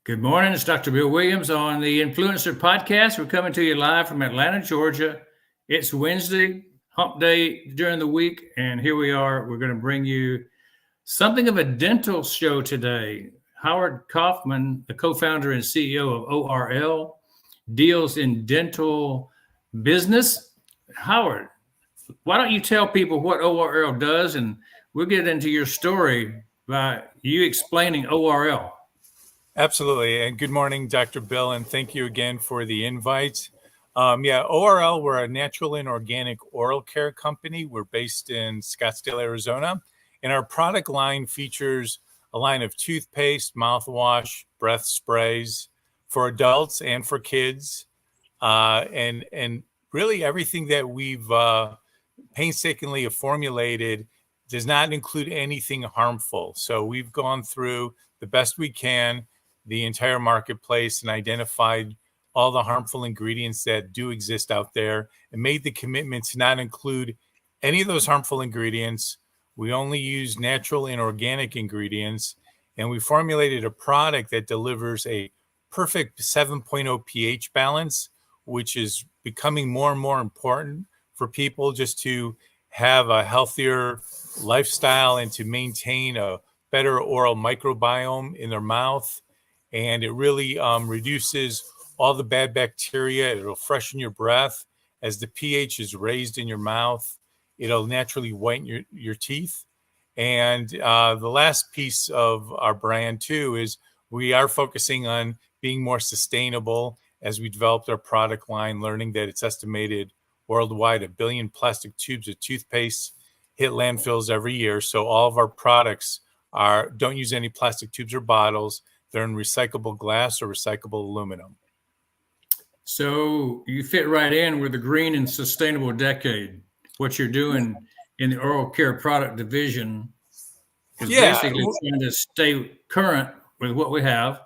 Good morning. It's Dr. Bill Williams on the Influencer Podcast. We're coming to you live from Atlanta, Georgia. It's Wednesday, hump day during the week, and here we are. We're going to bring you something of a dental show today. Howard Kaufman, the co-founder and CEO of ORL, deals in dental business. Howard, why don't you tell people what ORL does, and we'll get into your story by you explaining ORL. Absolutely. And good morning, Dr. Bill, and thank you again for the invite. ORL, we're a natural and organic oral care company. We're based in Scottsdale, Arizona, and our product line features a line of toothpaste, mouthwash, breath sprays for adults and for kids, and really everything that we've painstakingly formulated does not include anything harmful. So we've gone through the best we can the entire marketplace and identified all the harmful ingredients that do exist out there and made the commitment to not include any of those harmful ingredients. We only use natural and organic ingredients, and we formulated a product that delivers a perfect 7.0 pH balance, which is becoming more and more important for people just to have a healthier lifestyle and to maintain a better oral microbiome in their mouth. And it really reduces all the bad bacteria. It'll freshen your breath. As the pH is raised in your mouth, it'll naturally whiten your teeth. And the last piece of our brand, too, is we are focusing on being more sustainable as we developed our product line, learning that it's estimated worldwide 1 billion plastic tubes of toothpaste hit landfills every year. So all of our products don't use any plastic tubes or bottles. They're in recyclable glass or recyclable aluminum. So you fit right in with the green and sustainable decade. What you're doing in the oral care product division is basically trying to stay current with what we have.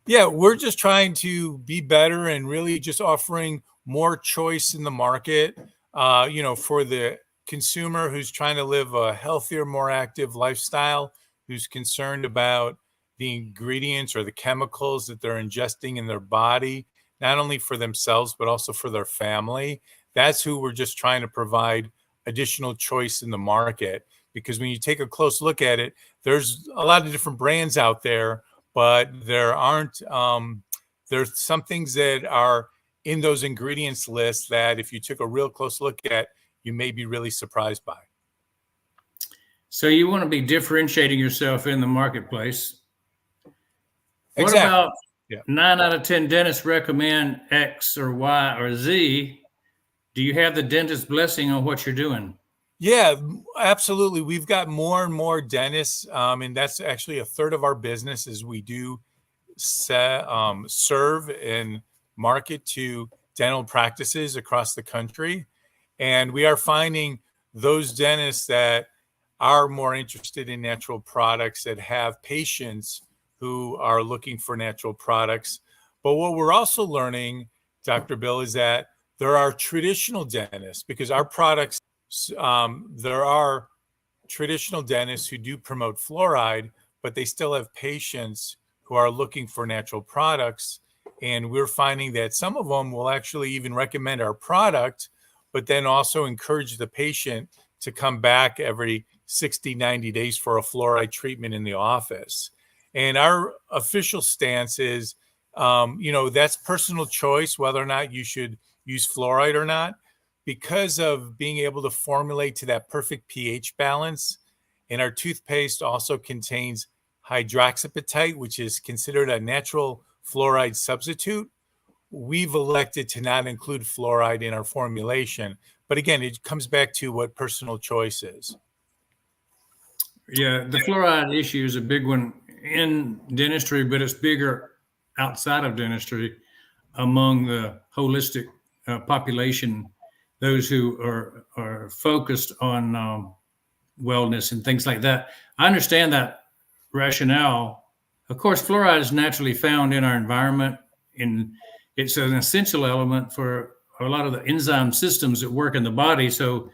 Yeah, we're just trying to be better and really just offering more choice in the market, for the consumer who's trying to live a healthier, more active lifestyle, who's concerned about the ingredients or the chemicals that they're ingesting in their body, not only for themselves, but also for their family. That's who we're just trying to provide additional choice in the market. Because when you take a close look at it, there's a lot of different brands out there, but there aren't, there's some things that are in those ingredients lists that if you took a real close look at, you may be really surprised by. So you want to be differentiating yourself in the marketplace. What Exactly. about 9 out of 10 dentists recommend X or Y or Z? Do you have the dentist's blessing on what you're doing? Yeah, absolutely. We've got more and more dentists, and that's actually a third of our business is we do serve and market to dental practices across the country. And we are finding those dentists that are more interested in natural products, that have patients who are looking for natural products. But what we're also learning, Dr. Bill, is that there are traditional dentists, because our products, there are traditional dentists who do promote fluoride, but they still have patients who are looking for natural products. And we're finding that some of them will actually even recommend our product, but then also encourage the patient to come back every 60, 90 days for a fluoride treatment in the office. And our official stance is, that's personal choice, whether or not you should use fluoride or not, because of being able to formulate to that perfect pH balance. And our toothpaste also contains hydroxyapatite, which is considered a natural fluoride substitute. We've elected to not include fluoride in our formulation. But again, it comes back to what personal choice is. Yeah, the fluoride issue is a big one in dentistry, but it's bigger outside of dentistry among the holistic population, those who are focused on wellness and things like that. I understand that rationale. Of course, fluoride is naturally found in our environment, and it's an essential element for a lot of the enzyme systems that work in the body. So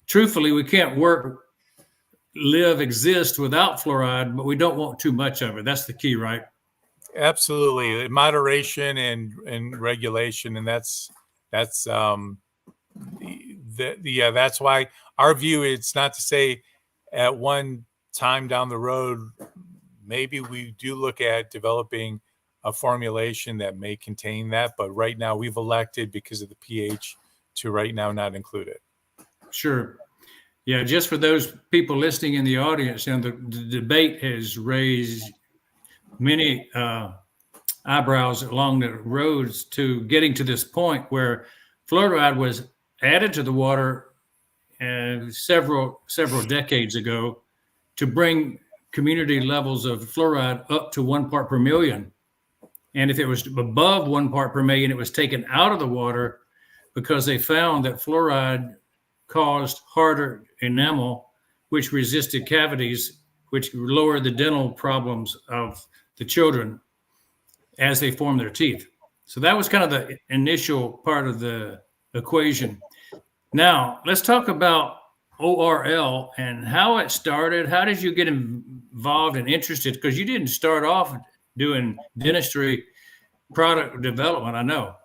truthfully, we can't work exist without fluoride, but we don't want too much of it. That's the key, right? Absolutely, moderation and regulation, and that's that's why our view. It's not to say at one time down the road, maybe we do look at developing a formulation that may contain that, but right now we've elected because of the pH to right now not include it. Sure. Yeah, just for those people listening in the audience, the debate has raised many eyebrows along the roads to getting to this point where fluoride was added to the water several decades ago to bring community levels of fluoride up to 1 part per million. And if it was above 1 part per million, it was taken out of the water because they found that fluoride caused harder enamel, which resisted cavities, which lowered the dental problems of the children as they form their teeth. So that was kind of the initial part of the equation. Now, let's talk about ORL and how it started. How did you get involved and interested? Because you didn't start off doing dentistry product development, I know.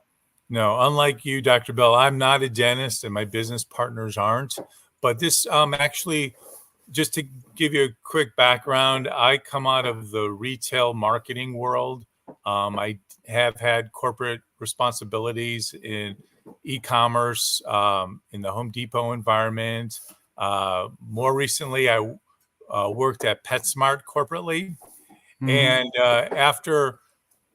No, unlike you, Dr. Bell, I'm not a dentist and my business partners aren't. But this actually, just to give you a quick background, I come out of the retail marketing world. I have had corporate responsibilities in e-commerce, in the Home Depot environment. More recently, I worked at PetSmart corporately. Mm-hmm. And after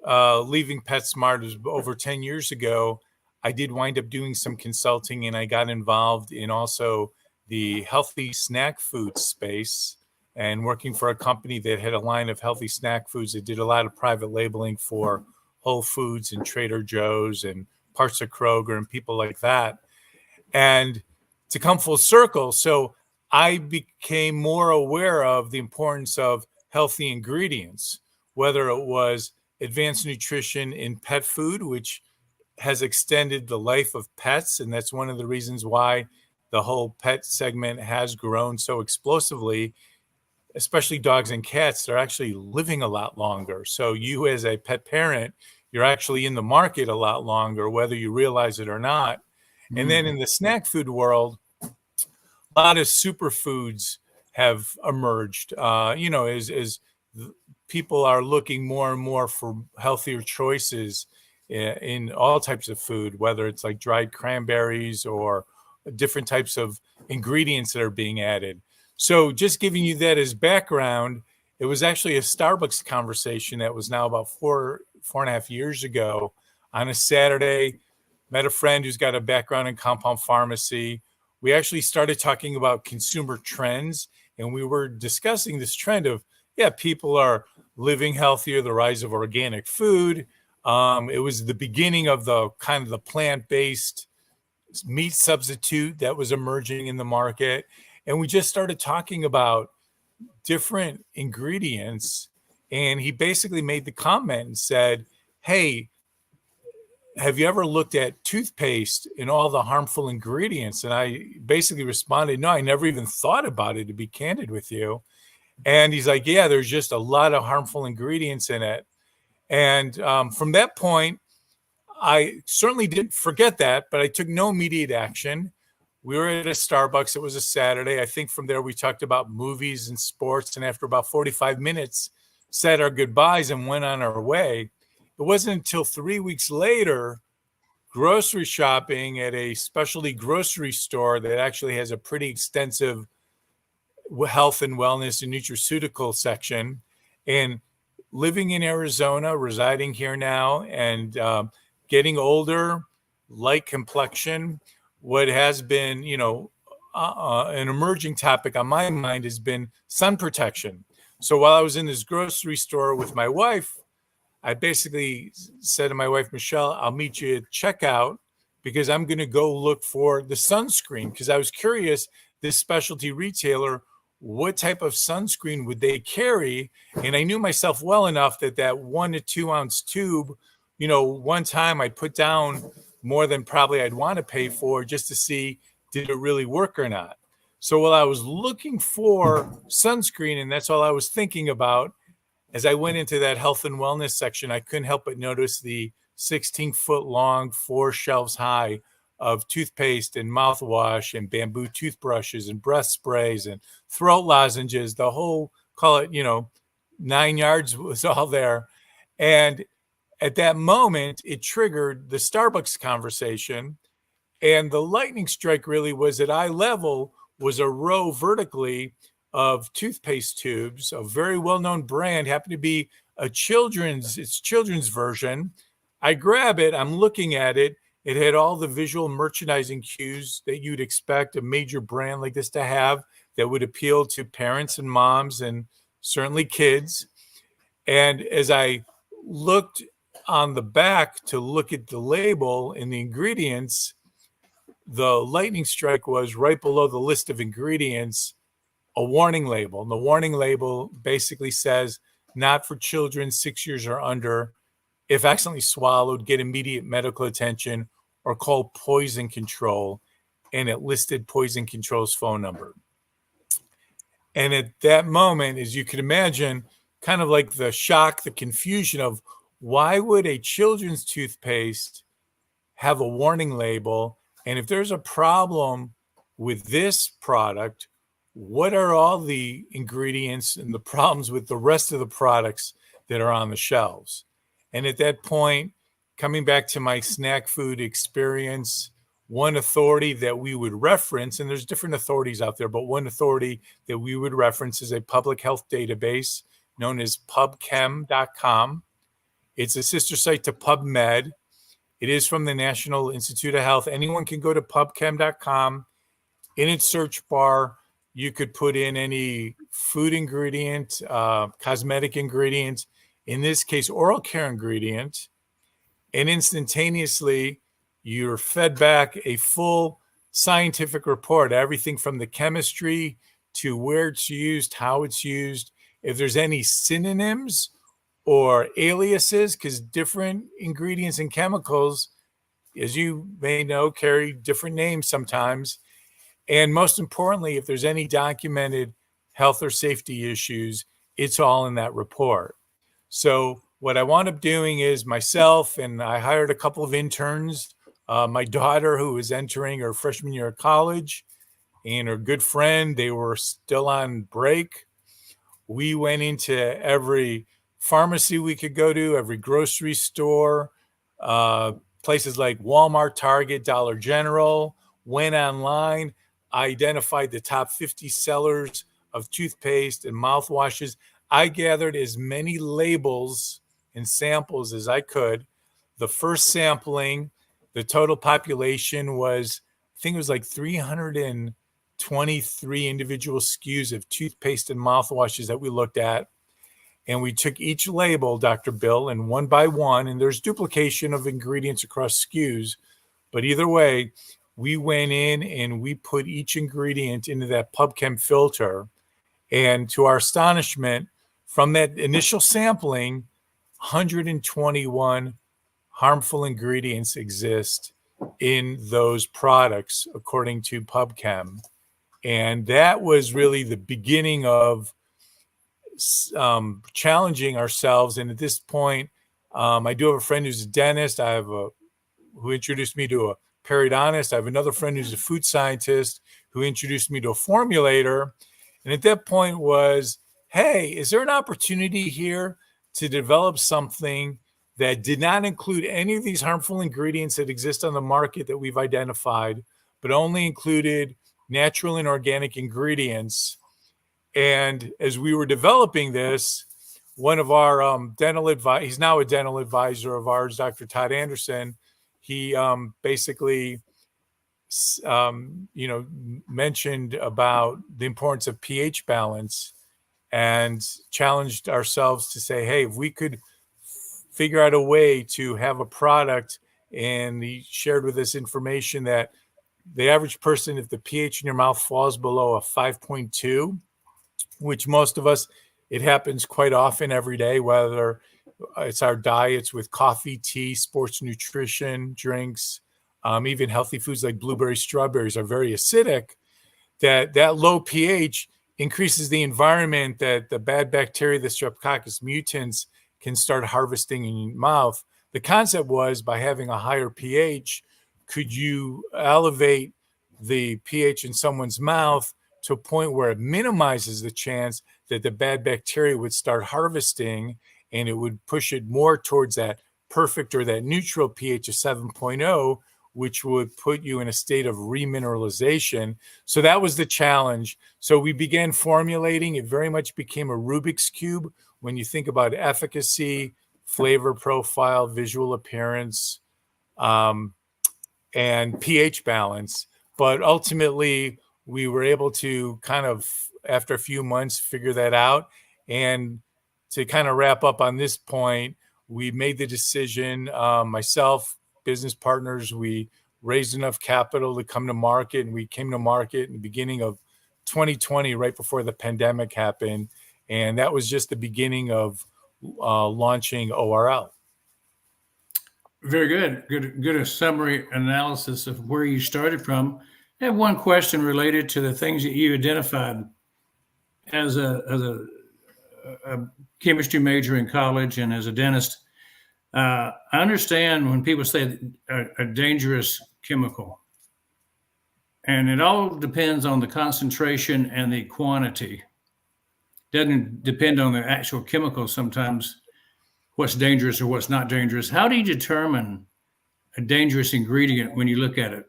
leaving PetSmart over 10 years ago, I did wind up doing some consulting, and I got involved in also the healthy snack food space and working for a company that had a line of healthy snack foods that did a lot of private labeling for Whole Foods and Trader Joe's and parts of Kroger and people like that. And to come full circle, so I became more aware of the importance of healthy ingredients, whether it was advanced nutrition in pet food, which has extended the life of pets. And that's one of the reasons why the whole pet segment has grown so explosively, especially dogs and cats. They're actually living a lot longer. So you as a pet parent, you're actually in the market a lot longer, whether you realize it or not. Mm-hmm. And then in the snack food world, a lot of superfoods have emerged, as people are looking more and more for healthier choices in all types of food, whether it's like dried cranberries or different types of ingredients that are being added. So just giving you that as background, it was actually a Starbucks conversation that was now about four and a half years ago on a Saturday. Met a friend who's got a background in compound pharmacy. We actually started talking about consumer trends, and we were discussing this trend of, people are living healthier, the rise of organic food. It was the beginning of the kind of the plant-based meat substitute that was emerging in the market. And we just started talking about different ingredients. And he basically made the comment and said, hey, have you ever looked at toothpaste and all the harmful ingredients? And I basically responded, no, I never even thought about it, to be candid with you. And he's like, yeah, there's just a lot of harmful ingredients in it. And from that point, I certainly didn't forget that, but I took no immediate action. We were at a Starbucks. It was a Saturday. I think from there we talked about movies and sports. And after about 45 minutes, said our goodbyes and went on our way. It wasn't until 3 weeks later, grocery shopping at a specialty grocery store that actually has a pretty extensive health and wellness and nutraceutical section, and living in Arizona, residing here now, and getting older, light complexion. What has been, an emerging topic on my mind has been sun protection. So while I was in this grocery store with my wife, I basically said to my wife, Michelle, I'll meet you at checkout because I'm going to go look for the sunscreen, because I was curious, this specialty retailer, what type of sunscreen would they carry? And I knew myself well enough that 1 to 2 ounce tube, one time I'd put down more than probably I'd want to pay for just to see, did it really work or not? So while I was looking for sunscreen, and that's all I was thinking about, as I went into that health and wellness section, I couldn't help but notice the 16-foot long, 4 shelves high of toothpaste and mouthwash and bamboo toothbrushes and breath sprays and throat lozenges. The whole, call it, 9 yards was all there. And at that moment, it triggered the Starbucks conversation. And the lightning strike really was at eye level was a row vertically of toothpaste tubes, a very well-known brand, happened to be it's children's version. I grab it, I'm looking at it. It had all the visual merchandising cues that you'd expect a major brand like this to have that would appeal to parents and moms and certainly kids. And as I looked on the back to look at the label and the ingredients, the lightning strike was right below the list of ingredients, a warning label. And the warning label basically says, not for children 6 years or under. If accidentally swallowed, get immediate medical attention or call poison control. And it listed poison control's phone number. And at that moment, as you can imagine, kind of like the shock, the confusion of why would a children's toothpaste have a warning label? And if there's a problem with this product, what are all the ingredients and the problems with the rest of the products that are on the shelves? And at that point, coming back to my snack food experience, one authority that we would reference, and there's different authorities out there, but one authority that we would reference is a public health database known as PubCam.com. It's a sister site to PubMed. It is from the National Institute of Health. Anyone can go to PubCam.com. In its search bar, you could put in any food ingredient, cosmetic ingredient, in this case, oral care ingredient, and instantaneously you're fed back a full scientific report, everything from the chemistry to where it's used, how it's used, if there's any synonyms or aliases, because different ingredients and chemicals, as you may know, carry different names sometimes. And most importantly, if there's any documented health or safety issues, it's all in that report. So what I wound up doing is myself, and I hired a couple of interns, my daughter who was entering her freshman year of college, and her good friend, they were still on break. We went into every pharmacy we could go to, every grocery store, places like Walmart, Target, Dollar General, went online, identified the top 50 sellers of toothpaste and mouthwashes. I gathered as many labels and samples as I could. The first sampling, the total population was, I think it was like 323 individual SKUs of toothpaste and mouthwashes that we looked at. And we took each label, Dr. Bill, and one by one, and there's duplication of ingredients across SKUs. But either way, we went in and we put each ingredient into that PubChem filter. And to our astonishment, from that initial sampling, 121 harmful ingredients exist in those products, according to PubChem. And that was really the beginning of challenging ourselves. And at this point, I do have a friend who's a dentist. Who introduced me to a periodontist. I have another friend who's a food scientist who introduced me to a formulator. And at that point was, hey, is there an opportunity here to develop something that did not include any of these harmful ingredients that exist on the market that we've identified, but only included natural and organic ingredients? And as we were developing this, one of our dental advisor, he's now a dental advisor of ours, Dr. Todd Anderson, he basically, mentioned about the importance of pH balance and challenged ourselves to say, hey, if we could figure out a way to have a product, and he shared with us information that the average person, if the pH in your mouth falls below a 5.2, which most of us, it happens quite often every day, whether it's our diets with coffee, tea, sports nutrition, drinks, even healthy foods like blueberries, strawberries are very acidic, that low pH increases the environment that the bad bacteria, the Streptococcus mutans, can start harvesting in your mouth. The concept was, by having a higher pH, could you elevate the pH in someone's mouth to a point where it minimizes the chance that the bad bacteria would start harvesting, and it would push it more towards that perfect or that neutral pH of 7.0, which would put you in a state of remineralization. So that was the challenge. So we began formulating. It very much became a Rubik's Cube when you think about efficacy, flavor profile, visual appearance, and pH balance. But ultimately, we were able to kind of, after a few months, figure that out. And to kind of wrap up on this point, we made the decision, myself, business partners, we raised enough capital to come to market, and we came to market in the beginning of 2020, right before the pandemic happened. And that was just the beginning of launching ORL. Very good. Good a summary analysis of where you started from. I have one question related to the things that you identified as a chemistry major in college and as a dentist. I understand when people say a dangerous chemical, and it all depends on the concentration and the quantity. Doesn't depend on the actual chemical sometimes, what's dangerous or what's not dangerous. How do you determine a dangerous ingredient when you look at it?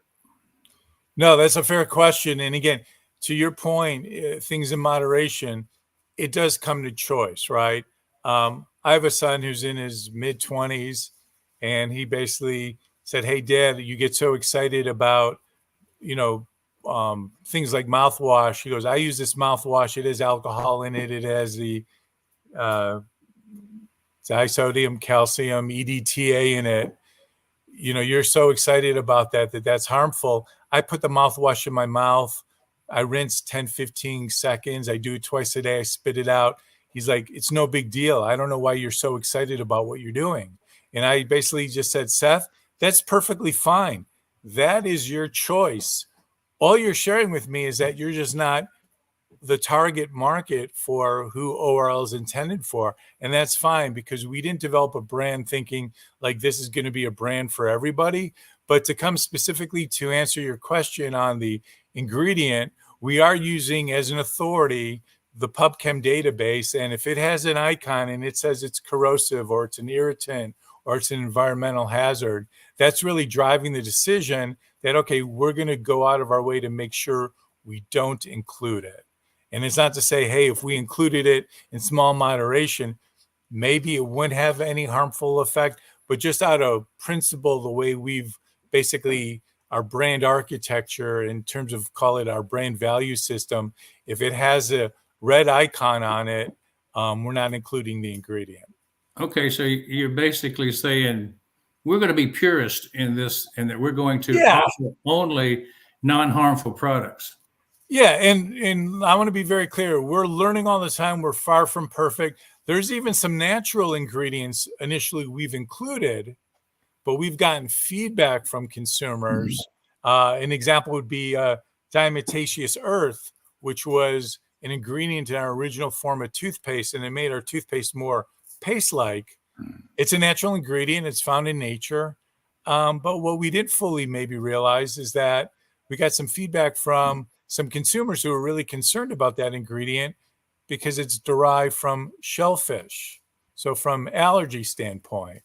No, that's a fair question. And again, to your point, things in moderation, it does come to choice, right? I have a son who's in his mid-20s, and he basically said, "Hey, Dad, you get so excited about, things like mouthwash." He goes, "I use this mouthwash. It has alcohol in it. It has the disodium, calcium, EDTA in it. You're so excited about that's harmful." I put the mouthwash in my mouth. I rinse 10, 15 seconds. I do it twice a day. I spit it out. He's like, "It's no big deal. I don't know why you're so excited about what you're doing." And I basically just said, "Seth, that's perfectly fine. That is your choice. All you're sharing with me is that you're just not the target market for who ORL is intended for." And that's fine, because we didn't develop a brand thinking like this is going to be a brand for everybody. But to come specifically to answer your question on the ingredient, we are using as an authority the PubCam database. And if it has an icon and it says it's corrosive or it's an irritant or it's an environmental hazard, that's really driving the decision that, okay, we're going to go out of our way to make sure we don't include it. And it's not to say, hey, if we included it in small moderation, maybe it wouldn't have any harmful effect. But just out of principle, the way we've basically our brand architecture in terms of, call it our brand value system, if it has a red icon on it, we're not including the ingredient. Okay, so you're basically saying we're going to be purist in this, and that we're going to offer only non-harmful products. Yeah, and I want to be very clear. We're learning all the time. We're far from perfect. There's even some natural ingredients initially we've included, but we've gotten feedback from consumers. An example would be diatomaceous earth, which was an ingredient in our original form of toothpaste, and it made our toothpaste more paste-like. It's a natural ingredient. It's found in nature. But what we didn't fully maybe realize is that we got some feedback from some consumers who are really concerned about that ingredient because it's derived from shellfish. So from allergy standpoint.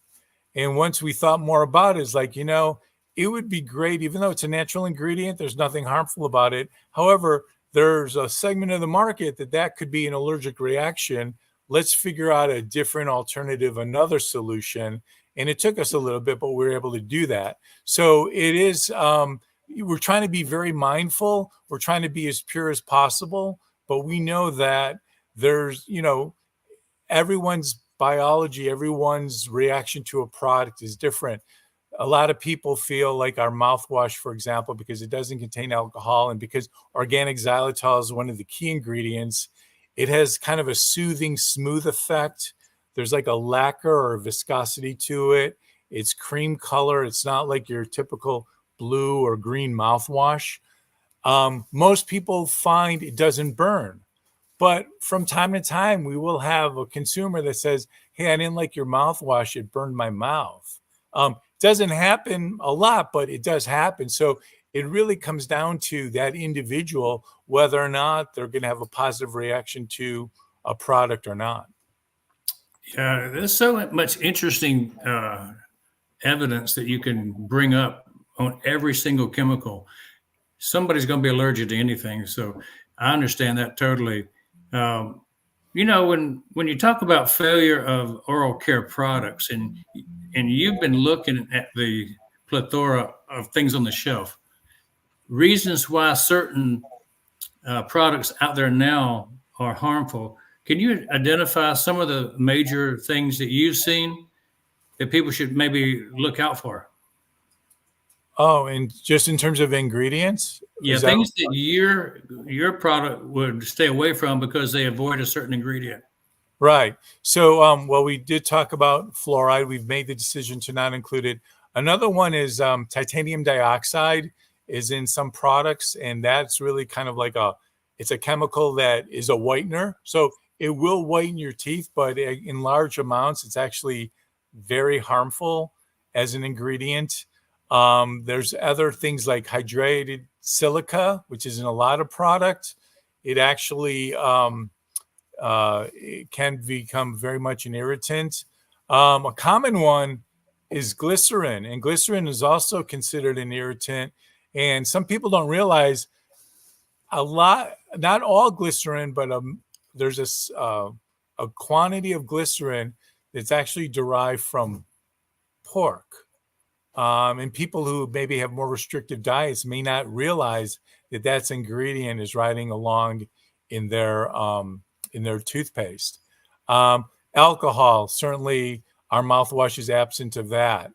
And once we thought more about it, it's like, it would be great, even though it's a natural ingredient, there's nothing harmful about it. However, there's a segment of the market that could be an allergic reaction. Let's figure out a different alternative, another solution. And it took us a little bit, but we were able to do that. So it is, we're trying to be very mindful. We're trying to be as pure as possible, but we know that there's, everyone's biology, everyone's reaction to a product is different. A lot of people feel like our mouthwash, for example, because it doesn't contain alcohol and because organic xylitol is one of the key ingredients, it has kind of a soothing, smooth effect. There's like a lacquer or viscosity to it. It's cream color. It's not like your typical blue or green mouthwash. Most people find it doesn't burn. But from time to time, we will have a consumer that says, hey, I didn't like your mouthwash. It burned my mouth. Doesn't happen a lot, but it does happen. So it really comes down to that individual, whether or not they're going to have a positive reaction to a product or not. Yeah, there's so much interesting evidence that you can bring up on every single chemical. Somebody's going to be allergic to anything. So I understand that totally. Um, when you talk about failure of oral care products, and you've been looking at the plethora of things on the shelf, reasons why certain products out there now are harmful. Can you identify some of the major things that you've seen that people should maybe look out for? Oh, and just in terms of ingredients? Yeah, things that your product would stay away from because they avoid a certain ingredient. Right. So, well, we did talk about fluoride. We've made the decision to not include it. Another one is titanium dioxide is in some products, and that's really kind of like it's a chemical that is a whitener. So it will whiten your teeth, but in large amounts, it's actually very harmful as an ingredient. There's other things like hydrated silica, which is in a lot of product. It actually it can become very much an irritant. A common one is glycerin, and glycerin is also considered an irritant. And some people don't realize not all glycerin, but there's a quantity of glycerin that's actually derived from pork. And people who maybe have more restrictive diets may not realize that that's ingredient is riding along in their toothpaste. Alcohol, certainly our mouthwash is absent of that.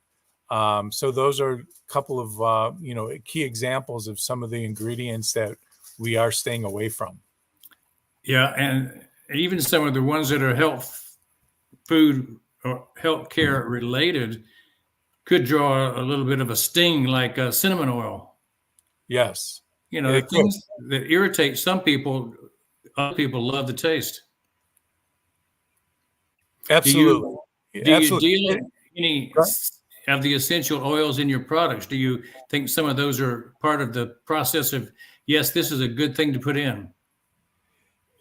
So those are a couple of key examples of some of the ingredients that we are staying away from. Yeah, and even some of the ones that are health food or healthcare related could draw a little bit of a sting, like cinnamon oil. Yes. Things that irritate some people, other people love the taste. Absolutely. Do you deal in any of the essential oils in your products? Do you think some of those are part of the process of, yes, this is a good thing to put in?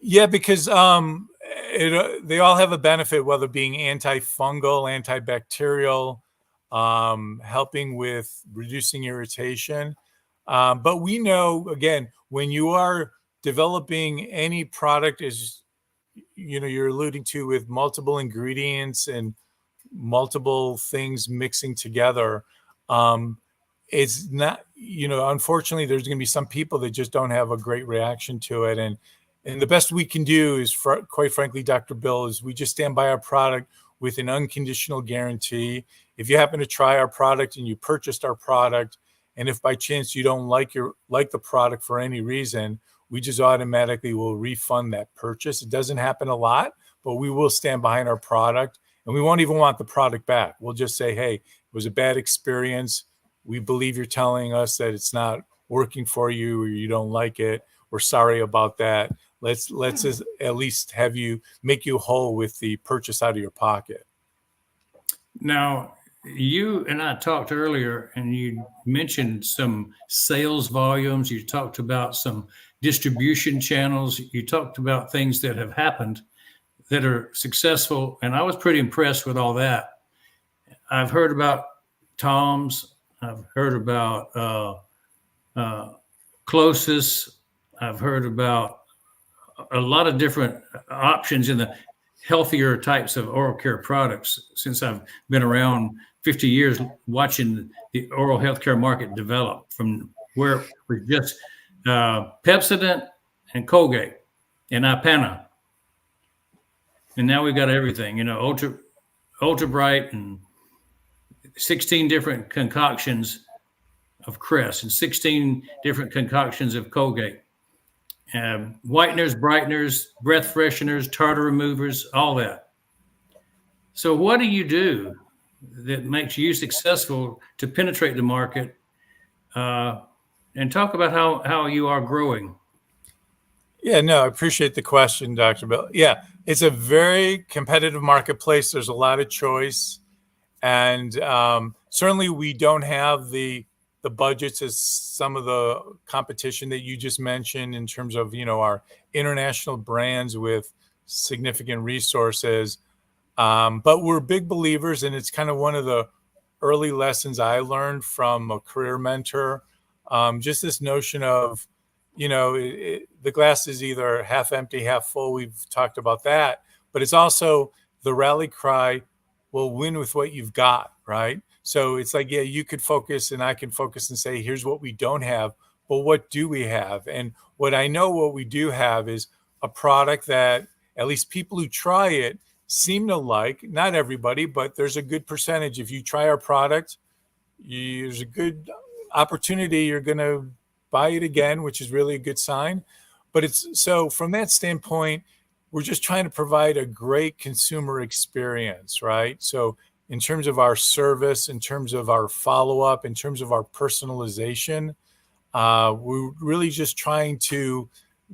Yeah, because they all have a benefit, whether being antifungal, antibacterial, helping with reducing irritation. But we know, again, when you are developing any product, as you're alluding to, with multiple ingredients and multiple things mixing together, it's not, unfortunately, there's going to be some people that just don't have a great reaction to it. And the best we can do is, quite frankly, Dr. Bill, is we just stand by our product with an unconditional guarantee. If you happen to try our product and you purchased our product, and if by chance you don't like the product for any reason, we just automatically will refund that purchase. It doesn't happen a lot, but we will stand behind our product, and we won't even want the product back. We'll just say, hey, it was a bad experience. We believe you're telling us that it's not working for you or you don't like it. We're sorry about that. Let's at least make you whole with the purchase out of your pocket. Now, you and I talked earlier, and you mentioned some sales volumes. You talked about some distribution channels. You talked about things that have happened that are successful, and I was pretty impressed with all that. I've heard about Tom's. I've heard about Closest. I've heard about a lot of different options in the healthier types of oral care products since I've been around 50 years watching the oral healthcare market develop from where it was just Pepsodent and Colgate and Ipana. And now we've got everything, Ultra Bright and 16 different concoctions of Crest and 16 different concoctions of Colgate. Whiteners, brighteners, breath fresheners, tartar removers, all that. So what do you do that makes you successful to penetrate the market and talk about how you are growing. Yeah, no, I appreciate the question, Dr. Bill. Yeah, it's a very competitive marketplace. There's a lot of choice. And certainly we don't have the budgets as some of the competition that you just mentioned in terms of, our international brands with significant resources. But we're big believers, and it's kind of one of the early lessons I learned from a career mentor. Just this notion of, the glass is either half empty, half full. We've talked about that, but it's also the rally cry, will win with what you've got, right? So it's like, yeah, you could focus and I can focus and say, here's what we don't have, but what do we have? And what I know what we do have is a product that at least people who try it seem to like. Not everybody, but there's a good percentage. If you try our product, there's a good opportunity you're going to buy it again, which is really a good sign. But it's so from that standpoint, we're just trying to provide a great consumer experience, right? So in terms of our service, in terms of our follow-up, in terms of our personalization, we're really just trying to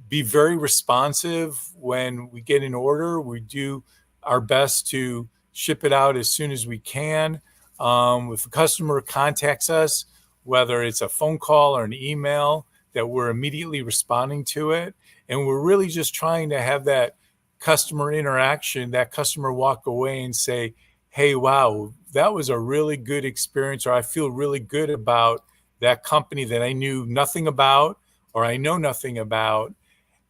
be very responsive when we get an order. We do our best to ship it out as soon as we can. If a customer contacts us, whether it's a phone call or an email, that we're immediately responding to it. And we're really just trying to have that customer interaction, that customer walk away and say, hey, wow, that was a really good experience, or I feel really good about that company that I knew nothing about or I know nothing about.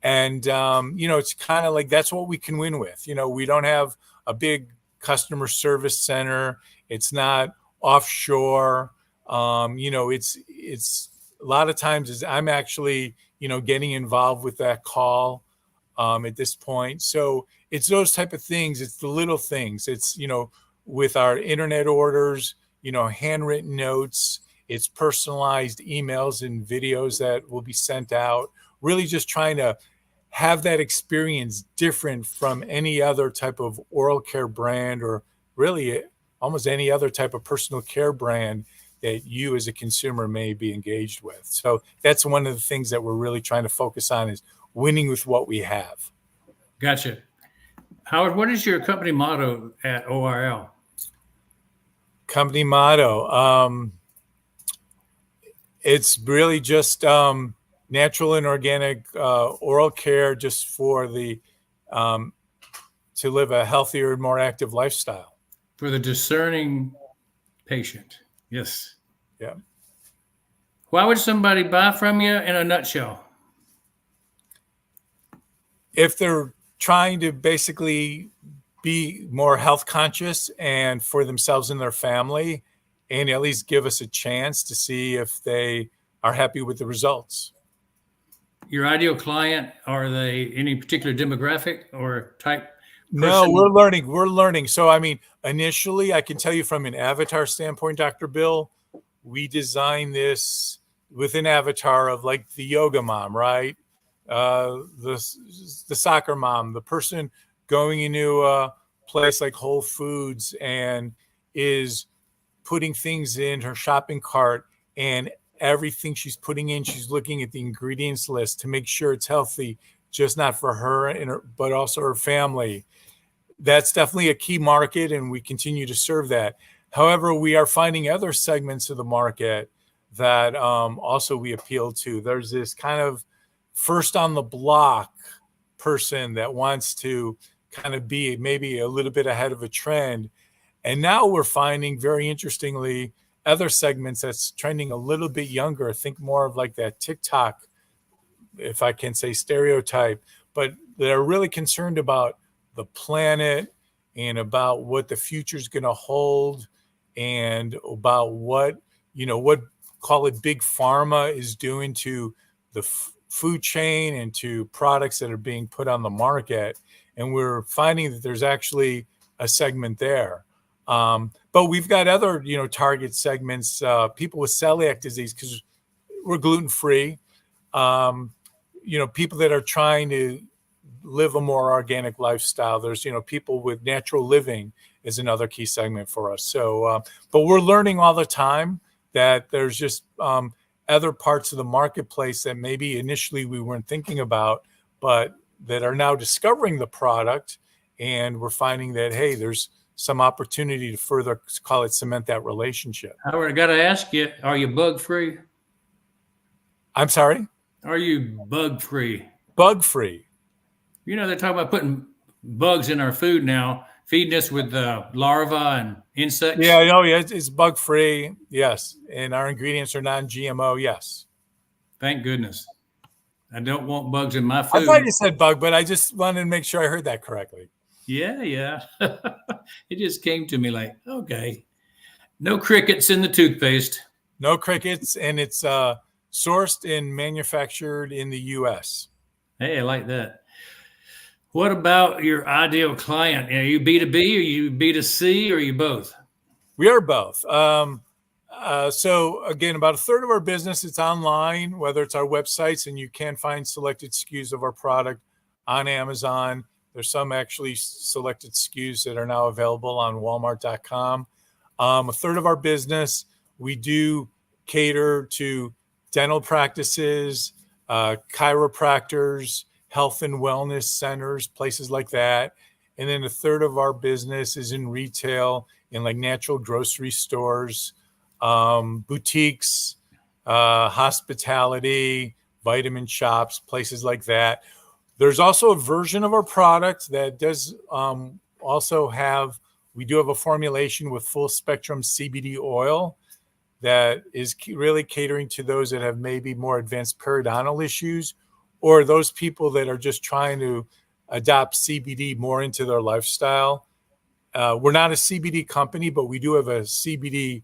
And, it's kind of like that's what we can win with. We don't have a big customer service center. It's not offshore. It's a lot of times is I'm actually, getting involved with that call at this point. So it's those type of things. It's the little things. It's, with our internet orders, handwritten notes, it's personalized emails and videos that will be sent out, really just trying to have that experience different from any other type of oral care brand, or really almost any other type of personal care brand that you as a consumer may be engaged with. So that's one of the things that we're really trying to focus on, is winning with what we have. Gotcha. Howard, what is your company motto at ORL? Company motto. It's really just natural and organic oral care, just for the to live a healthier and more active lifestyle. For the discerning patient. Yes. Yeah. Why would somebody buy from you in a nutshell? If they're trying to basically be more health conscious and for themselves and their family, and at least give us a chance to see if they are happy with the results. Your ideal client, are they any particular demographic or type? No, we're learning. So, I mean, initially, I can tell you from an avatar standpoint, Dr. Bill, we designed this with an avatar of like the yoga mom, right? The soccer mom, the person going into a place like Whole Foods and is putting things in her shopping cart, and everything she's putting in, she's looking at the ingredients list to make sure it's healthy, just not for her, but also her family. That's definitely a key market, and we continue to serve that. However, we are finding other segments of the market that also we appeal to. There's this kind of first on the block person that wants to kind of be maybe a little bit ahead of a trend. And now we're finding, very interestingly, other segments that's trending a little bit younger. Think more of like that TikTok, if I can say stereotype, but they're really concerned about the planet and about what the future is going to hold, and about what call it big pharma is doing to the food chain and to products that are being put on the market. And we're finding that there's actually a segment there. But we've got other, target segments, people with celiac disease, because we're gluten-free, people that are trying to live a more organic lifestyle. There's, people with natural living is another key segment for us. So, but we're learning all the time that there's just other parts of the marketplace that maybe initially we weren't thinking about, but that are now discovering the product. And we're finding that, hey, there's some opportunity to further, call it, cement that relationship. Howard, I got to ask you, are you bug free? I'm sorry? Are you bug free? Bug free. You know, they're talking about putting bugs in our food now, feeding us with larvae and insects. Yeah, no, yeah, it's bug free. Yes. And our ingredients are non-GMO. Yes. Thank goodness. I don't want bugs in my food. I thought you said bug, but I just wanted to make sure I heard that correctly. Yeah. It just came to me like, okay, no crickets in the toothpaste. No crickets, and it's sourced and manufactured in the U.S. Hey, I like that. What about your ideal client? Are you B2B, or you B2C, or are you both? We are both. So again, about a third of our business is online, whether it's our websites, and you can find selected SKUs of our product on Amazon. There's some actually selected SKUs that are now available on Walmart.com. A third of our business, we do cater to dental practices, chiropractors, health and wellness centers, places like that. And then a third of our business is in retail, in like natural grocery stores, boutiques, hospitality, vitamin shops, places like that. There's also a version of our product that does also have, we do have a formulation with full spectrum CBD oil that is really catering to those that have maybe more advanced periodontal issues, or those people that are just trying to adopt CBD more into their lifestyle. We're not a CBD company, but we do have a CBD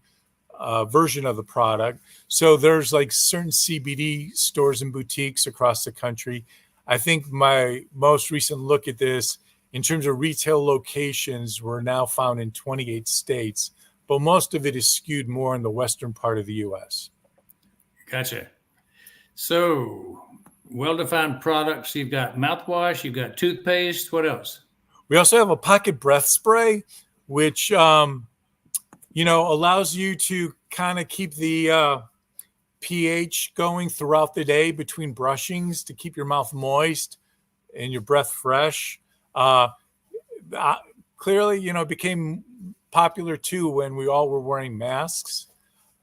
version of the product. So there's like certain CBD stores and boutiques across the country. I think my most recent look at this, in terms of retail locations, we're now found in 28 states, but most of it is skewed more in the western part of the U.S. Gotcha. So, well-defined products. You've got mouthwash, you've got toothpaste. What else? We also have a pocket breath spray, which allows you to kind of keep the pH going throughout the day between brushings to keep your mouth moist and your breath fresh. Clearly, it became popular too when we all were wearing masks.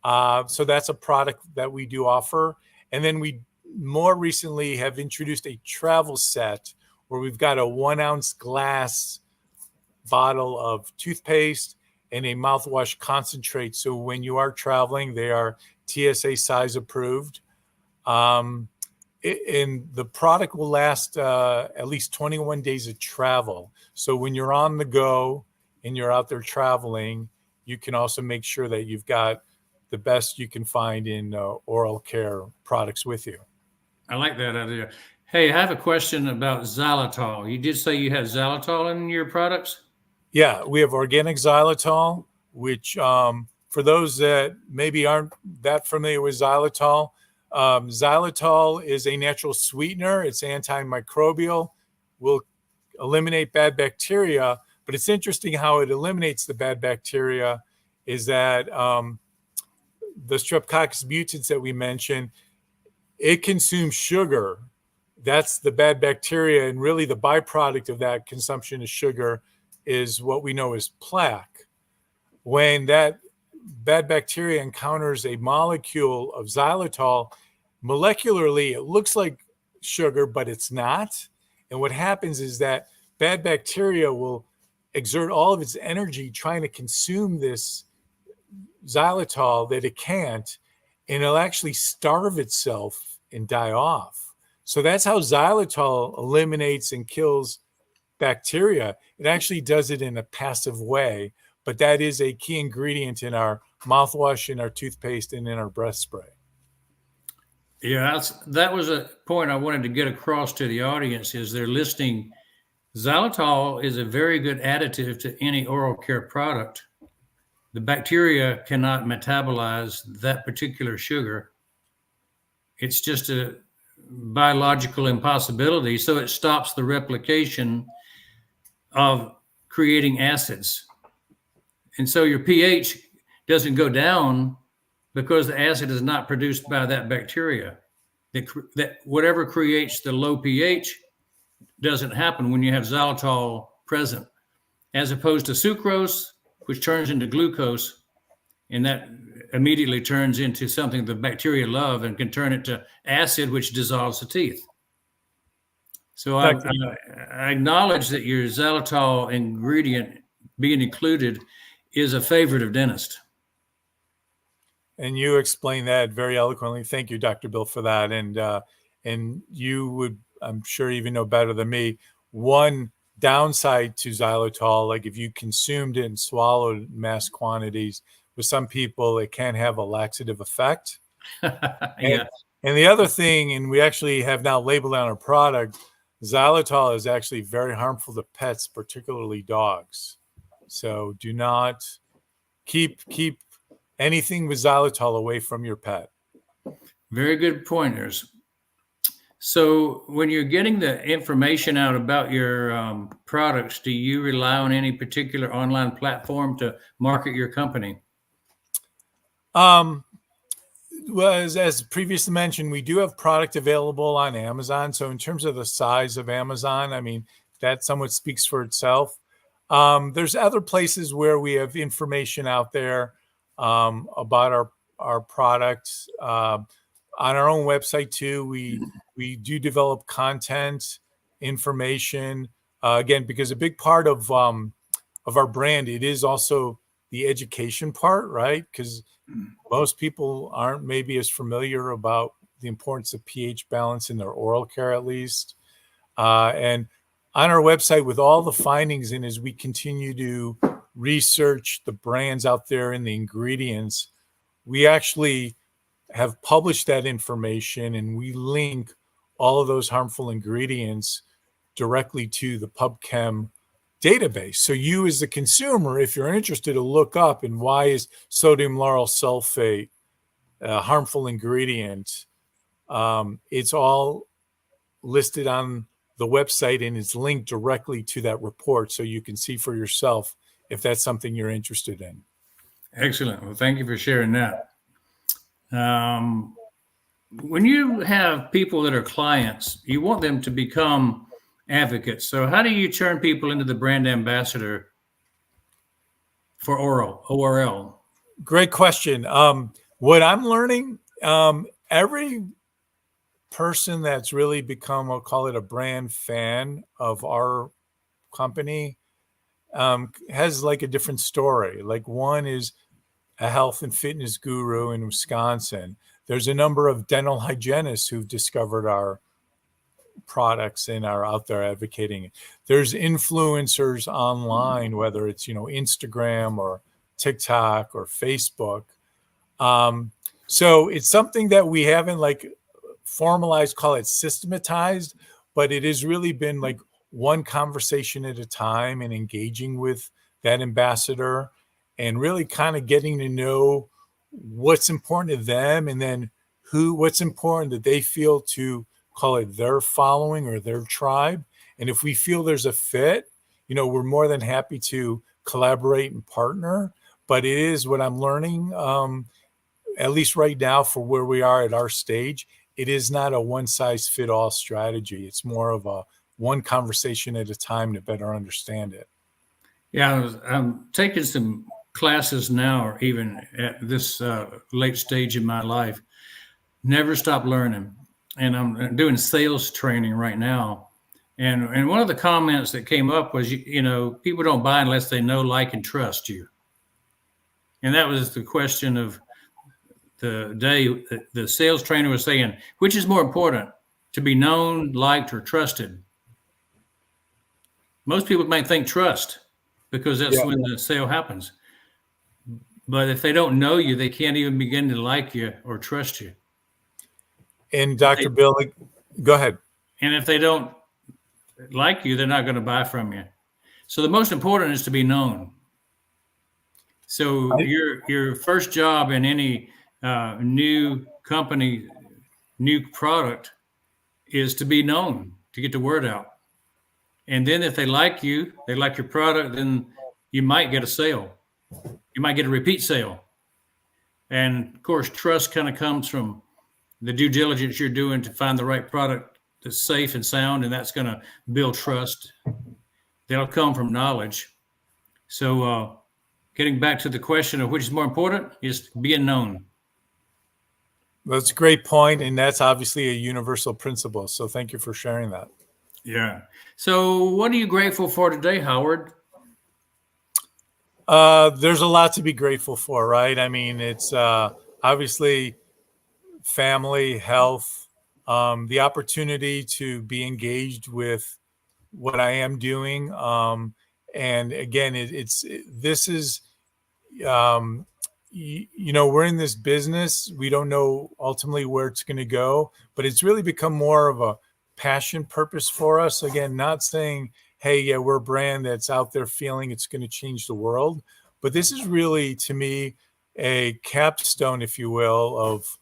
So that's a product that we do offer. And then we more recently have introduced a travel set where we've got a 1 ounce glass bottle of toothpaste and a mouthwash concentrate. So when you are traveling, they are TSA size approved. And the product will last at least 21 days of travel. So when you're on the go and you're out there traveling, you can also make sure that you've got the best you can find in oral care products with you. I like that idea. Hey, I have a question about xylitol. You did say you have xylitol in your products? Yeah, we have organic xylitol, which for those that maybe aren't that familiar with xylitol, xylitol is a natural sweetener. It's antimicrobial, will eliminate bad bacteria. But it's interesting how it eliminates the bad bacteria is that the Streptococcus mutans that we mentioned, it consumes sugar. That's the bad bacteria. And really the byproduct of that consumption of sugar is what we know as plaque. When that bad bacteria encounters a molecule of xylitol, molecularly, it looks like sugar, but it's not. And what happens is that bad bacteria will exert all of its energy trying to consume this xylitol that it can't, and it'll actually starve itself and die off. So that's how xylitol eliminates and kills bacteria. It actually does it in a passive way, but that is a key ingredient in our mouthwash, in our toothpaste, and in our breath spray. Yeah, that was a point I wanted to get across to the audience is they're listening. Xylitol is a very good additive to any oral care product. The bacteria cannot metabolize that particular sugar. It's just a biological impossibility. So it stops the replication of creating acids. And so your pH doesn't go down because the acid is not produced by that bacteria. That whatever creates the low pH doesn't happen when you have xylitol present, as opposed to sucrose, which turns into glucose, and that immediately turns into something the bacteria love and can turn it to acid, which dissolves the teeth. So I acknowledge that your xylitol ingredient being included is a favorite of dentists. And you explained that very eloquently. Thank you, Dr. Bill, for that. And you would, I'm sure, even know better than me, one downside to xylitol, like if you consumed it and swallowed mass quantities, with some people, it can have a laxative effect. Yeah. And the other thing, and we actually have now labeled on our product, xylitol is actually very harmful to pets, particularly dogs. So do not keep anything with xylitol away from your pet. Very good pointers. So when you're getting the information out about your products, do you rely on any particular online platform to market your company? Well, as previously mentioned, we do have product available on Amazon. So in terms of the size of Amazon, I mean, that somewhat speaks for itself. There's other places where we have information out there about our products. On our own website too, we do develop content, information. Again, because a big part of our brand, it is also the education part, right? Because most people aren't maybe as familiar about the importance of pH balance in their oral care, at least. And on our website, with all the findings, and as we continue to research the brands out there and the ingredients, we actually have published that information, and we link all of those harmful ingredients directly to the PubCam database. So you as the consumer, if you're interested to look up and why is sodium lauryl sulfate a harmful ingredient, it's all listed on the website and it's linked directly to that report, so you can see for yourself if that's something you're interested in. Excellent. Well, thank you for sharing that. When you have people that are clients, you want them to become advocates. So how do you turn people into the brand ambassador for ORL? Great question. What I'm learning, every person that's really become, I'll call it a brand fan of our company, has like a different story. Like one is a health and fitness guru in Wisconsin. There's a number of dental hygienists who've discovered our products and are out there advocating. There's influencers online, whether it's, Instagram or TikTok or Facebook. So it's something that we haven't like formalized, call it systematized, but it has really been like one conversation at a time and engaging with that ambassador and really kind of getting to know what's important to them, and then what's important that they feel to, call it their following or their tribe. And if we feel there's a fit, we're more than happy to collaborate and partner. But it is what I'm learning, at least right now for where we are at our stage, it is not a one size fit all strategy. It's more of a one conversation at a time to better understand it. Yeah, I'm taking some classes now, or even at this late stage in my life. Never stop learning. And I'm doing sales training right now. And one of the comments that came up was, people don't buy unless they know, like, and trust you. And that was the question of the day. The sales trainer was saying, which is more important, to be known, liked, or trusted? Most people might think trust, because that's when the sale happens. But if they don't know you, they can't even begin to like you or trust you. And Dr. Bill, go ahead. And if they don't like you, they're not going to buy from you. So the most important is to be known. So your first job in any new company, new product, is to be known, to get the word out. And then if they like you, they like your product, then you might get a sale. You might get a repeat sale. And of course, trust kind of comes from the due diligence you're doing to find the right product that's safe and sound, and that's going to build trust. That'll come from knowledge. So getting back to the question of which is more important is being known. That's a great point, and that's obviously a universal principle. So thank you for sharing that. Yeah. So what are you grateful for today, Howard? There's a lot to be grateful for, right? I mean, it's obviously family, health, the opportunity to be engaged with what I am doing. And again, this is, we're in this business. We don't know ultimately where it's going to go, but it's really become more of a passion purpose for us. Again, not saying, hey, yeah, we're a brand that's out there feeling it's going to change the world. But this is really, to me, a capstone, if you will, of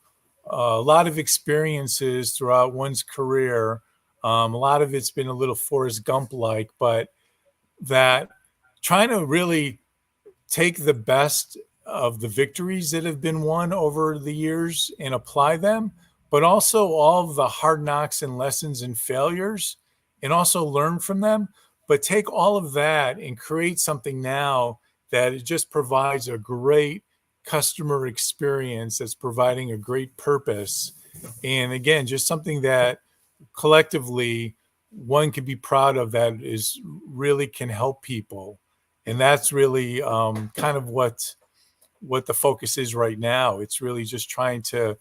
a lot of experiences throughout one's career. A lot of it's been a little Forrest Gump-like, but that trying to really take the best of the victories that have been won over the years and apply them, but also all of the hard knocks and lessons and failures, and also learn from them, but take all of that and create something now that it just provides a great customer experience that's providing a great purpose. And again, just something that collectively one can be proud of, that is really can help people. And that's really kind of what the focus is right now. It's really just trying to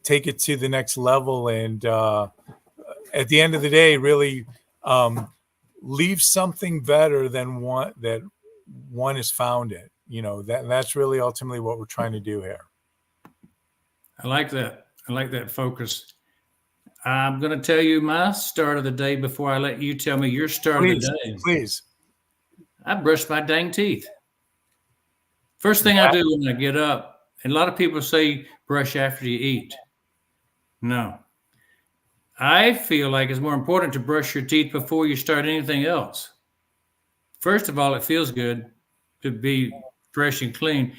take it to the next level, and at the end of the day, really leave something better than one has found it. That's really ultimately what we're trying to do here. I like that. I like that focus. I'm going to tell you my start of the day before I let you tell me your start of the day. Please. I brush my dang teeth. First thing I do when I get up, and a lot of people say brush after you eat. No. I feel like it's more important to brush your teeth before you start anything else. First of all, it feels good to be fresh and clean.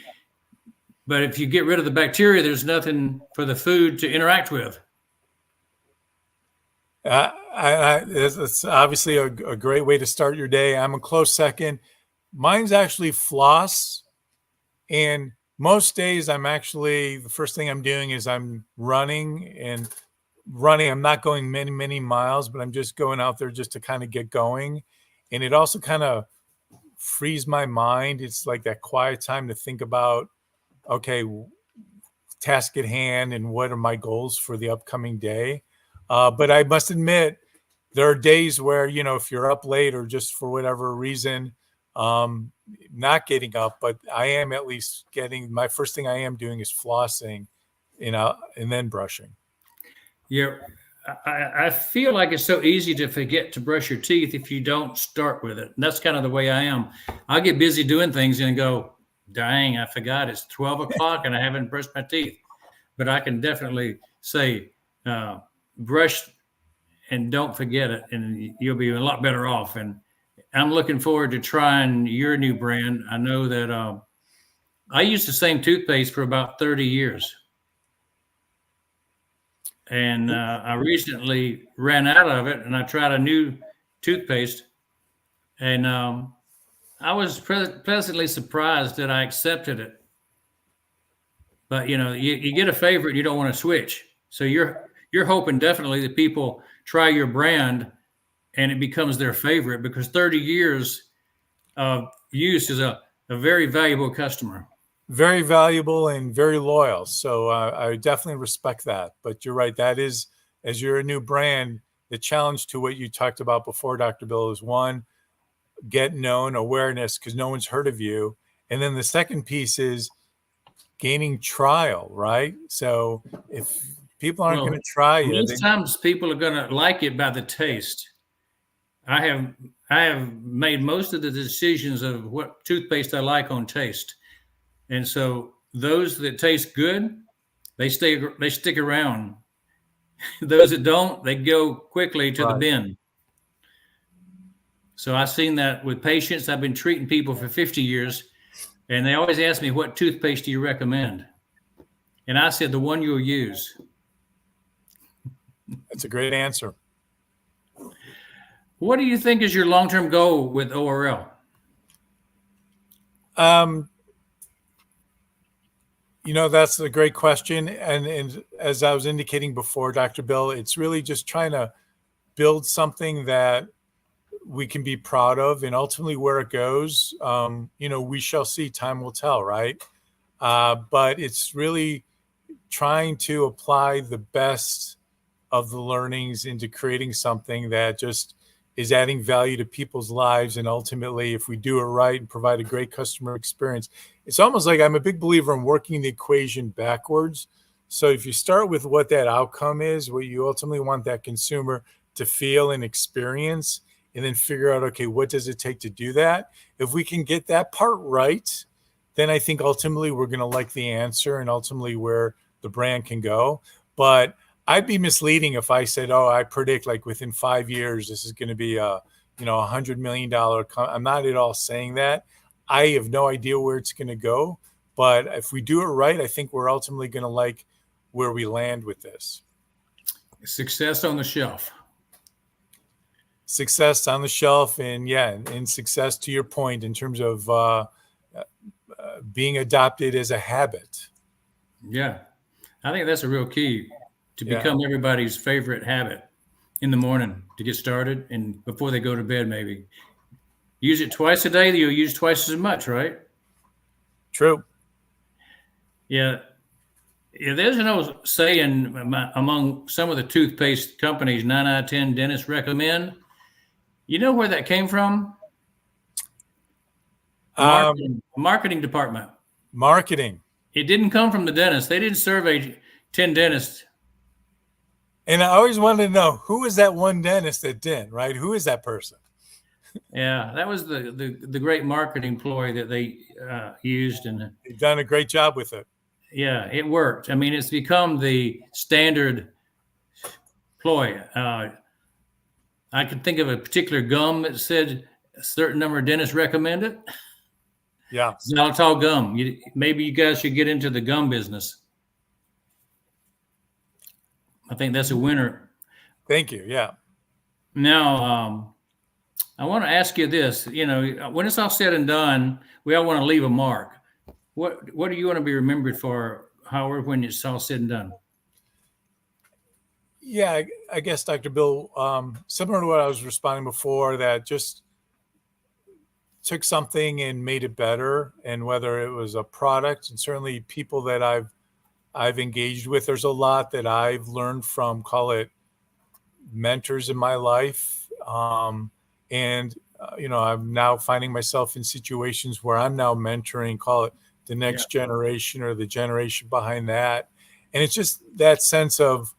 But if you get rid of the bacteria, there's nothing for the food to interact with. It's obviously a great way to start your day. I'm a close second. Mine's actually floss. And most days the first thing I'm doing is I'm running. I'm not going many, many miles, but I'm just going out there just to kind of get going. And it also kind of frees my mind. It's like that quiet time to think about, okay, task at hand and what are my goals for the upcoming day. But I must admit, there are days where, if you're up late or just for whatever reason, not getting up, but I am at least my first thing I am doing is flossing, and then brushing. Yeah. I feel like it's so easy to forget to brush your teeth if you don't start with it. And that's kind of the way I am. I get busy doing things and go, dang, I forgot it's 12 o'clock and I haven't brushed my teeth. But I can definitely say, brush and don't forget it, and you'll be a lot better off. And I'm looking forward to trying your new brand. I know that I used the same toothpaste for about 30 years. And I recently ran out of it, and I tried a new toothpaste. And I was pleasantly surprised that I accepted it. But, you get a favorite, you don't want to switch. So you're hoping definitely that people try your brand and it becomes their favorite, because 30 years of use is a very valuable customer. Very valuable and very loyal. So I definitely respect that. But you're right. That is, as you're a new brand, the challenge to what you talked about before, Dr. Bill, is one, get known, awareness, because no one's heard of you. And then the second piece is gaining trial, right? So if people aren't going to try you, most times people are going to like it by the taste. I have made most of the decisions of what toothpaste I like on taste. And so those that taste good, they stick around. Those that don't, they go quickly to the bin. So I've seen that with patients. I've been treating people for 50 years, and they always ask me, what toothpaste do you recommend? And I said, the one you'll use. That's a great answer. What do you think is your long-term goal with ORL? That's a great question. And as I was indicating before, Dr. Bill, it's really just trying to build something that we can be proud of, and ultimately where it goes, we shall see. Time will tell, right? But it's really trying to apply the best of the learnings into creating something that just is adding value to people's lives. And ultimately, if we do it right and provide a great customer experience, it's almost like I'm a big believer in working the equation backwards. So if you start with what that outcome is, what you ultimately want that consumer to feel and experience, and then figure out, okay, what does it take to do that? If we can get that part right, then I think ultimately we're going to like the answer and ultimately where the brand can go. But I'd be misleading if I said, oh, I predict like within 5 years, this is going to be a $100 million. I'm not at all saying that. I have no idea where it's going to go. But if we do it right, I think we're ultimately going to like where we land with this. Success on the shelf. Success on the shelf, and success, to your point, in terms of being adopted as a habit. Yeah, I think that's a real key to become everybody's favorite habit in the morning to get started, and before they go to bed, maybe use it twice a day. You'll use twice as much, right? True. Yeah. There's an old saying among some of the toothpaste companies, 9 out of 10 dentists recommend. You know where that came from? Marketing department. Marketing. It didn't come from the dentist. They didn't survey 10 dentists. And I always wanted to know, who is that one dentist that didn't, right? Who is that person? Yeah, that was the great marketing ploy that they used. And they've done a great job with it. Yeah, it worked. I mean, it's become the standard ploy. I could think of a particular gum that said a certain number of dentists recommend it. Yeah. Xylitol gum. Maybe you guys should get into the gum business. I think that's a winner. Thank you. Yeah. Now, I want to ask you this. When it's all said and done, we all want to leave a mark. What do you want to be remembered for, Howard, when it's all said and done? Yeah, I guess, Dr. Bill, similar to what I was responding before, that just took something and made it better. And whether it was a product, and certainly people that I've engaged with, there's a lot that I've learned from, call it mentors in my life. I'm now finding myself in situations where I'm now mentoring, call it the next generation or the generation behind that. And it's just that sense of,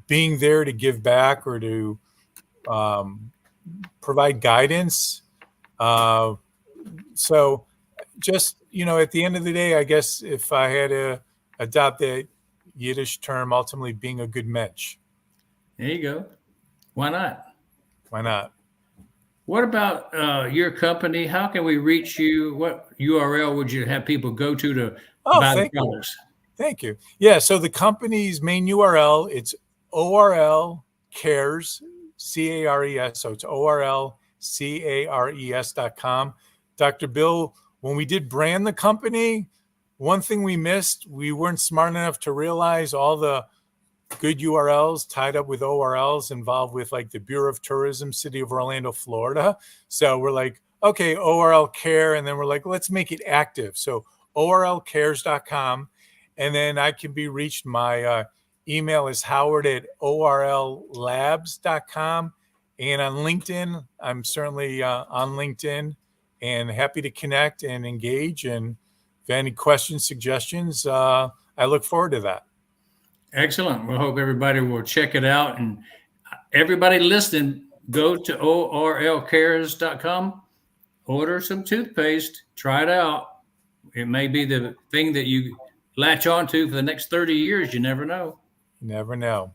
being there to give back or to provide guidance. So just, at the end of the day, I guess if I had to adopt that Yiddish term, ultimately being a good mensch. There you go. Why not? Why not? What about your company? How can we reach you? What URL would you have people go to buy the products? Thank you. Yeah. So the company's main URL, it's ORL Cares, CARES. So it's ORLCARES.com. Dr. Bill, when we did brand the company, one thing we missed, we weren't smart enough to realize all the good URLs tied up with ORLs involved with like the Bureau of Tourism, City of Orlando, Florida. So we're like, okay, ORL Care. And then we're like, let's make it active. So ORLcares.com. And then I can be reached. My email is howard@orllabs.com. And on LinkedIn, I'm certainly on LinkedIn and happy to connect and engage. And if any questions, suggestions, I look forward to that. Excellent. We hope everybody will check it out. And everybody listening, go to orlcares.com, order some toothpaste, try it out. It may be the thing that you latch on to for the next 30 years. You never know. You never know.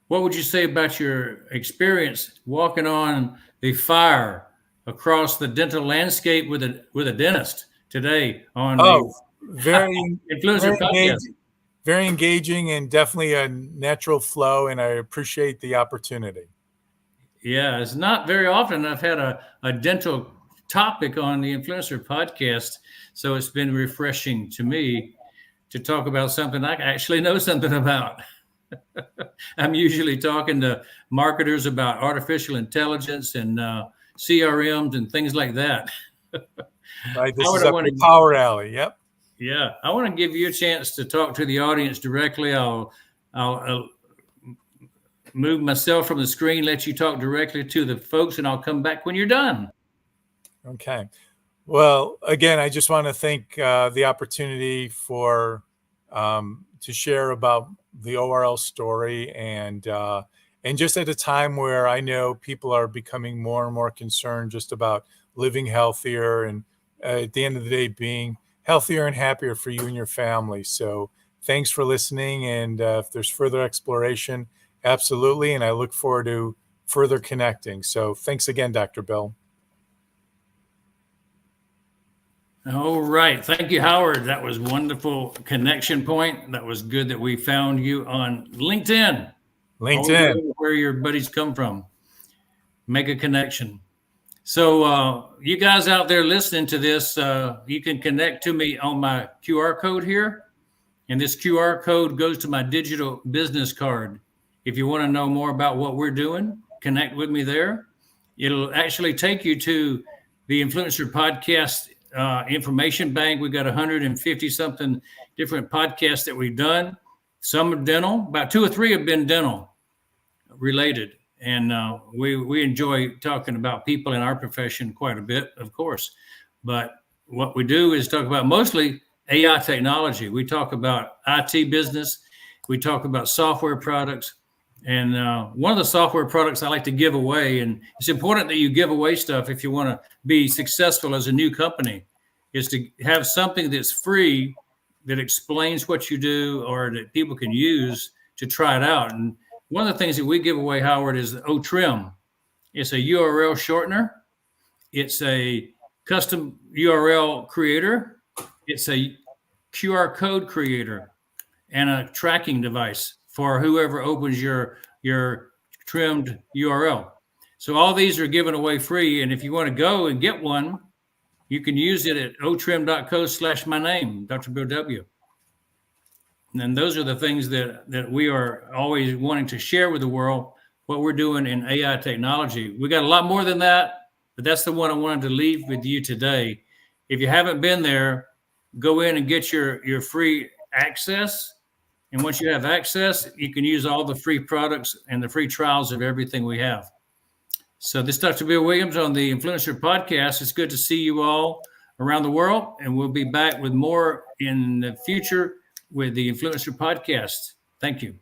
What would you say about your experience walking on the fire across the dental landscape with a dentist today on very, Influencer podcast. very engaging and definitely a natural flow. And I appreciate the opportunity. Yeah, it's not very often I've had a dental topic on the Influencer podcast. So it's been refreshing to me to talk about something I actually know something about. I'm usually talking to marketers about artificial intelligence and CRMs and things like that. Right. This is up your power alley. Yep. Yeah. I want to give you a chance to talk to the audience directly. I'll move myself from the screen, let you talk directly to the folks, and I'll come back when you're done. Okay. Well, again, I just want to thank the opportunity for to share about the ORL story, and just at a time where I know people are becoming more and more concerned just about living healthier, and at the end of the day, being healthier and happier for you and your family. So thanks for listening. And if there's further exploration, absolutely. And I look forward to further connecting. So thanks again, Dr. Bill. All right. Thank you, Howard. That was wonderful connection point. That was good that we found you on LinkedIn. Where your buddies come from. Make a connection. So you guys out there listening to this, you can connect to me on my QR code here. And this QR code goes to my digital business card. If you want to know more about what we're doing, connect with me there. It'll actually take you to the Influencer Podcast information bank. We've got 150 something different podcasts that we've done. Some are dental, about 2 or 3 have been dental related. And we enjoy talking about people in our profession quite a bit, of course. But what we do is talk about mostly AI technology. We talk about IT business. We talk about software products. And one of the software products I like to give away, and it's important that you give away stuff if you want to be successful as a new company, is to have something that's free that explains what you do or that people can use to try it out. And one of the things that we give away, Howard, is the OTrim. It's a URL shortener. It's a custom URL creator. It's a QR code creator and a tracking device for whoever opens your trimmed URL. So all these are given away free. And if you want to go and get one, you can use it at otrim.co/my name, Dr. Bill W. And those are the things that we are always wanting to share with the world, what we're doing in AI technology. We got a lot more than that, but that's the one I wanted to leave with you today. If you haven't been there, go in and get your free access. And once you have access, you can use all the free products and the free trials of everything we have. So this is Dr. Bill Williams on the Influencer Podcast. It's good to see you all around the world, and we'll be back with more in the future with the Influencer Podcast. Thank you.